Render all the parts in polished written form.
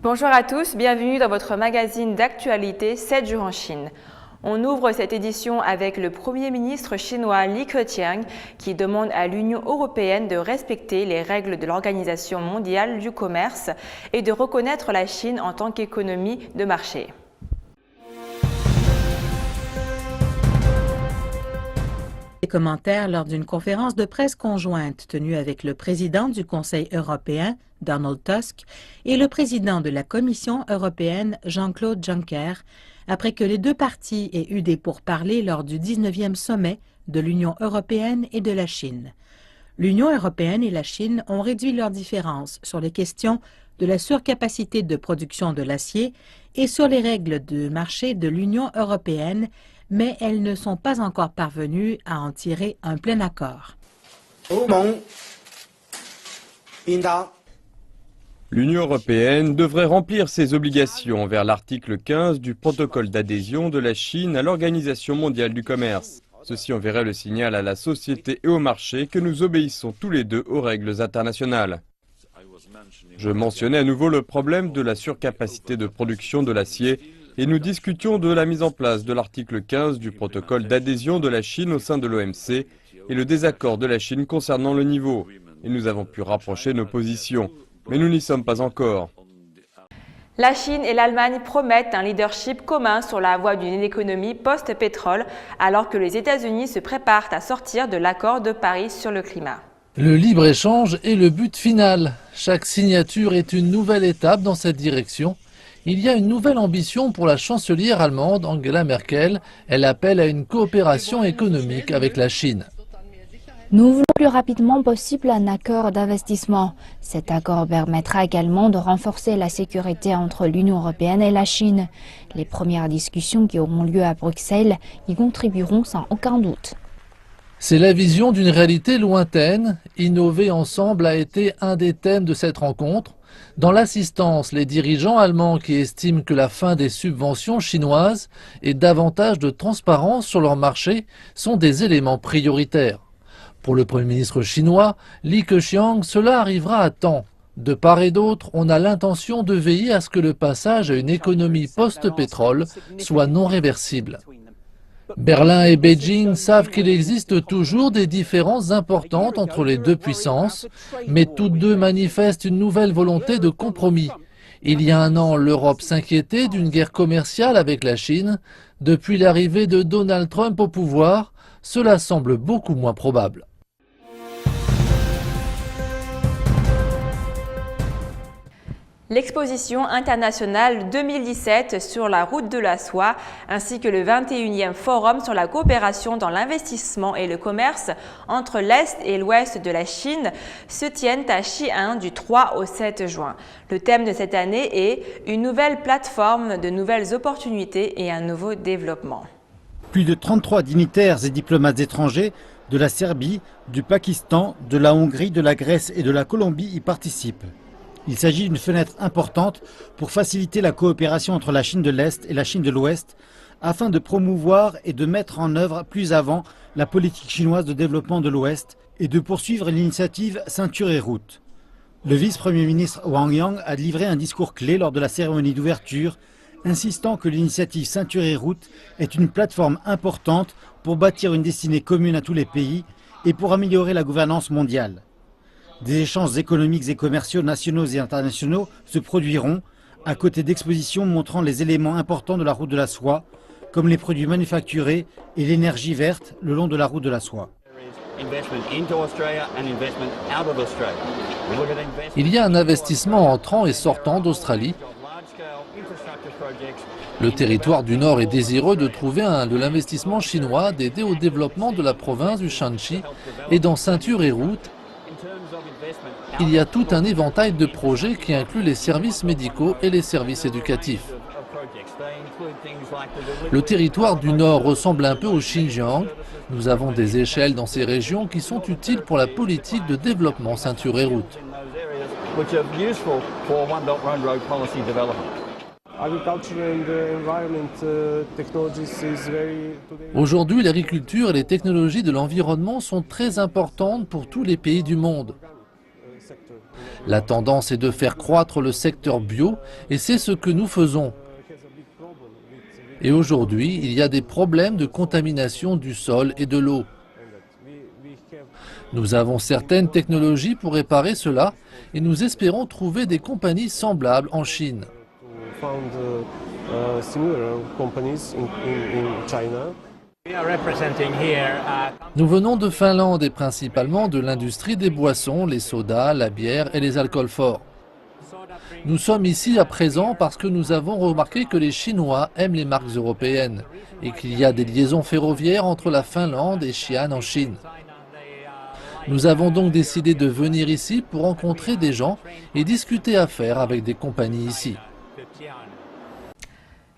Bonjour à tous, bienvenue dans votre magazine d'actualité 7 jours en Chine. On ouvre cette édition avec le Premier ministre chinois Li Keqiang qui demande à l'Union européenne de respecter les règles de l'Organisation mondiale du commerce et de reconnaître la Chine en tant qu'économie de marché. Des commentaires lors d'une conférence de presse conjointe tenue avec le président du Conseil européen, Donald Tusk, et le président de la Commission européenne, Jean-Claude Juncker, après que les deux parties aient eu des pourparlers lors du 19e sommet de l'Union européenne et de la Chine. L'Union européenne et la Chine ont réduit leurs différences sur les questions de la surcapacité de production de l'acier et sur les règles de marché de l'Union européenne, mais elles ne sont pas encore parvenues à en tirer un plein accord. L'Union européenne devrait remplir ses obligations envers l'article 15 du protocole d'adhésion de la Chine à l'Organisation mondiale du commerce. Ceci enverrait le signal à la société et au marché que nous obéissons tous les deux aux règles internationales. Je mentionnais à nouveau le problème de la surcapacité de production de l'acier et nous discutions de la mise en place de l'article 15 du protocole d'adhésion de la Chine au sein de l'OMC et le désaccord de la Chine concernant le niveau. Et nous avons pu rapprocher nos positions, mais nous n'y sommes pas encore. La Chine et l'Allemagne promettent un leadership commun sur la voie d'une économie post-pétrole, alors que les États-Unis se préparent à sortir de l'accord de Paris sur le climat. Le libre-échange est le but final. Chaque signature est une nouvelle étape dans cette direction. Il y a une nouvelle ambition pour la chancelière allemande Angela Merkel. Elle appelle à une coopération économique avec la Chine. Nous voulons le plus rapidement possible un accord d'investissement. Cet accord permettra également de renforcer la sécurité entre l'Union européenne et la Chine. Les premières discussions qui auront lieu à Bruxelles y contribueront sans aucun doute. C'est la vision d'une réalité lointaine. Innover ensemble a été un des thèmes de cette rencontre. Dans l'assistance, les dirigeants allemands qui estiment que la fin des subventions chinoises et davantage de transparence sur leur marché sont des éléments prioritaires. Pour le Premier ministre chinois, Li Keqiang, cela arrivera à temps. De part et d'autre, on a l'intention de veiller à ce que le passage à une économie post-pétrole soit non réversible. Berlin et Beijing savent qu'il existe toujours des différences importantes entre les deux puissances, mais toutes deux manifestent une nouvelle volonté de compromis. Il y a un an, l'Europe s'inquiétait d'une guerre commerciale avec la Chine. Depuis l'arrivée de Donald Trump au pouvoir, cela semble beaucoup moins probable. L'exposition internationale 2017 sur la route de la soie ainsi que le 21e forum sur la coopération dans l'investissement et le commerce entre l'Est et l'Ouest de la Chine se tiennent à Xi'an du 3 au 7 juin. Le thème de cette année est « Une nouvelle plateforme de nouvelles opportunités et un nouveau développement ». Plus de 33 dignitaires et diplomates étrangers de la Serbie, du Pakistan, de la Hongrie, de la Grèce et de la Colombie y participent. Il s'agit d'une fenêtre importante pour faciliter la coopération entre la Chine de l'Est et la Chine de l'Ouest afin de promouvoir et de mettre en œuvre plus avant la politique chinoise de développement de l'Ouest et de poursuivre l'initiative Ceinture et Route. Le vice-premier ministre Wang Yang a livré un discours clé lors de la cérémonie d'ouverture, insistant que l'initiative Ceinture et Route est une plateforme importante pour bâtir une destinée commune à tous les pays et pour améliorer la gouvernance mondiale. Des échanges économiques et commerciaux nationaux et internationaux se produiront, à côté d'expositions montrant les éléments importants de la route de la soie, comme les produits manufacturés et l'énergie verte le long de la route de la soie. Il y a un investissement entrant et sortant d'Australie. Le territoire du Nord est désireux de trouver de l'investissement chinois, d'aider au développement de la province du Shanxi et dans Ceinture et Route. Il y a tout un éventail de projets qui incluent les services médicaux et les services éducatifs. Le territoire du Nord ressemble un peu au Xinjiang. Nous avons des échelles dans ces régions qui sont utiles pour la politique de développement Ceinture et Route. Aujourd'hui, l'agriculture et les technologies de l'environnement sont très importantes pour tous les pays du monde. La tendance est de faire croître le secteur bio et c'est ce que nous faisons. Et aujourd'hui, il y a des problèmes de contamination du sol et de l'eau. Nous avons certaines technologies pour réparer cela et nous espérons trouver des compagnies semblables en Chine. Nous venons de Finlande et principalement de l'industrie des boissons, les sodas, la bière et les alcools forts. Nous sommes ici à présent parce que nous avons remarqué que les Chinois aiment les marques européennes et qu'il y a des liaisons ferroviaires entre la Finlande et Xi'an en Chine. Nous avons donc décidé de venir ici pour rencontrer des gens et discuter affaires avec des compagnies ici.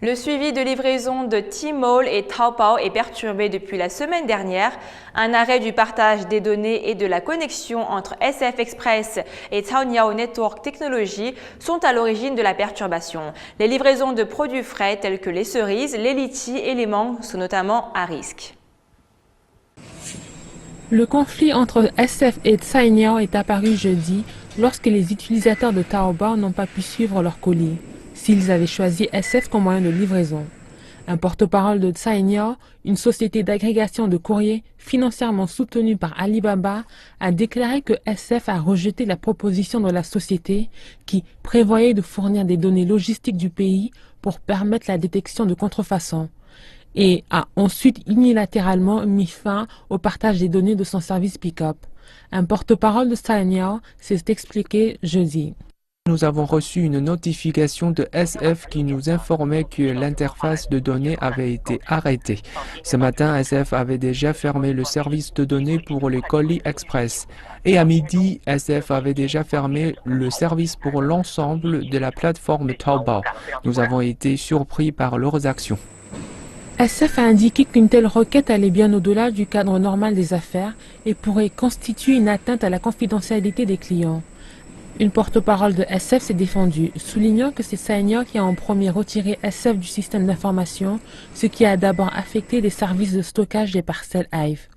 Le suivi de livraison de Tmall et Taobao est perturbé depuis la semaine dernière. Un arrêt du partage des données et de la connexion entre SF Express et Cainiao Network Technology sont à l'origine de la perturbation. Les livraisons de produits frais tels que les cerises, les litchis et les mangues sont notamment à risque. Le conflit entre SF et Cainiao est apparu jeudi lorsque les utilisateurs de Taobao n'ont pas pu suivre leurs colis s'ils avaient choisi SF comme moyen de livraison. Un porte-parole de Cainiao, une société d'agrégation de courrier financièrement soutenue par Alibaba, a déclaré que SF a rejeté la proposition de la société qui prévoyait de fournir des données logistiques du pays pour permettre la détection de contrefaçons et a ensuite unilatéralement mis fin au partage des données de son service pick-up. Un porte-parole de Cainiao s'est expliqué jeudi. Nous avons reçu une notification de SF qui nous informait que l'interface de données avait été arrêtée. Ce matin, SF avait déjà fermé le service de données pour les colis express. Et à midi, SF avait déjà fermé le service pour l'ensemble de la plateforme Taobao. Nous avons été surpris par leurs actions. SF a indiqué qu'une telle requête allait bien au-delà du cadre normal des affaires et pourrait constituer une atteinte à la confidentialité des clients. Une porte-parole de SF s'est défendue, soulignant que c'est Cainiao qui a en premier retiré SF du système d'information, ce qui a d'abord affecté les services de stockage des parcelles Hive.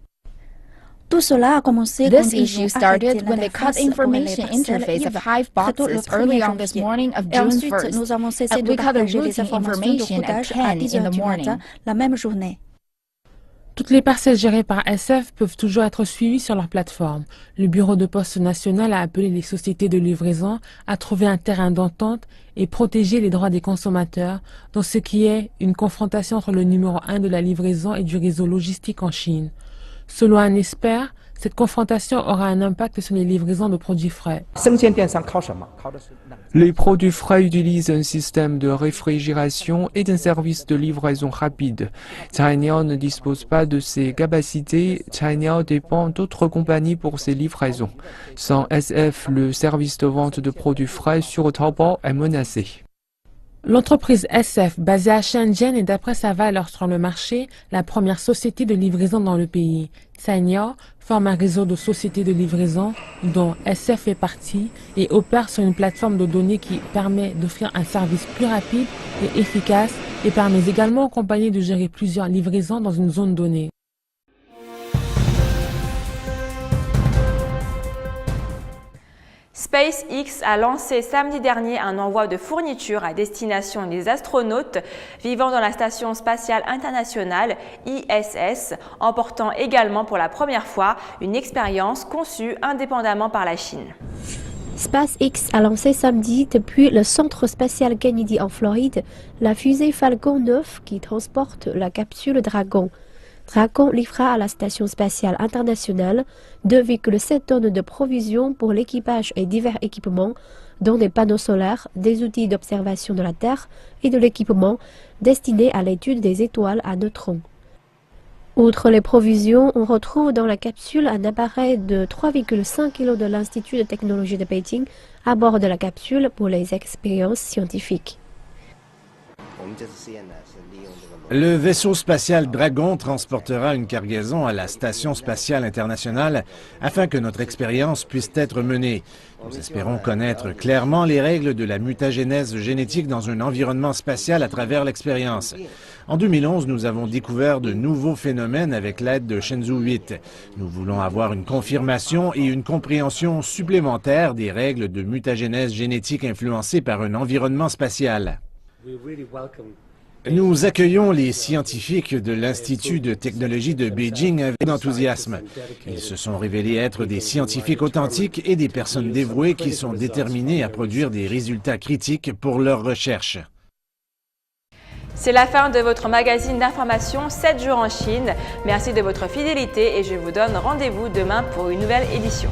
Tout cela a commencé This issue started when they cut information interface of Hive boxes early on this morning of June 1st, and we cut the routing information at 10 in the morning. La même journée. Toutes les parcelles gérées par SF peuvent toujours être suivies sur leur plateforme. Le Bureau de Poste National a appelé les sociétés de livraison à trouver un terrain d'entente et protéger les droits des consommateurs dans ce qui est une confrontation entre le numéro 1 de la livraison et du réseau logistique en Chine. Selon un expert, cette confrontation aura un impact sur les livraisons de produits frais. Les produits frais utilisent un système de réfrigération et d'un service de livraison rapide. Cainiao ne dispose pas de ces capacités. Cainiao dépend d'autres compagnies pour ses livraisons. Sans SF, le service de vente de produits frais sur Taobao est menacé. L'entreprise SF, basée à Shenzhen, est d'après sa valeur sur le marché, la première société de livraison dans le pays. Cainiao forme un réseau de sociétés de livraison dont SF fait partie et opère sur une plateforme de données qui permet d'offrir un service plus rapide et efficace et permet également aux compagnies de gérer plusieurs livraisons dans une zone donnée. SpaceX a lancé samedi dernier un envoi de fournitures à destination des astronautes vivant dans la Station spatiale internationale ISS, emportant également pour la première fois une expérience conçue indépendamment par la Chine. SpaceX a lancé samedi depuis le centre spatial Kennedy en Floride la fusée Falcon 9 qui transporte la capsule Dragon. Dragon livrera à la Station spatiale internationale 2,7 tonnes de provisions pour l'équipage et divers équipements, dont des panneaux solaires, des outils d'observation de la Terre et de l'équipement destiné à l'étude des étoiles à neutrons. Outre les provisions, on retrouve dans la capsule un appareil de 3,5 kg de l'Institut de technologie de Beijing à bord de la capsule pour les expériences scientifiques. Le vaisseau spatial Dragon transportera une cargaison à la Station spatiale internationale afin que notre expérience puisse être menée. Nous espérons connaître clairement les règles de la mutagénèse génétique dans un environnement spatial à travers l'expérience. En 2011, nous avons découvert de nouveaux phénomènes avec l'aide de Shenzhou 8. Nous voulons avoir une confirmation et une compréhension supplémentaire des règles de mutagénèse génétique influencées par un environnement spatial. Nous accueillons les scientifiques de l'Institut de technologie de Beijing avec enthousiasme. Ils se sont révélés être des scientifiques authentiques et des personnes dévouées qui sont déterminées à produire des résultats critiques pour leurs recherches. C'est la fin de votre magazine d'information 7 jours en Chine. Merci de votre fidélité et je vous donne rendez-vous demain pour une nouvelle édition.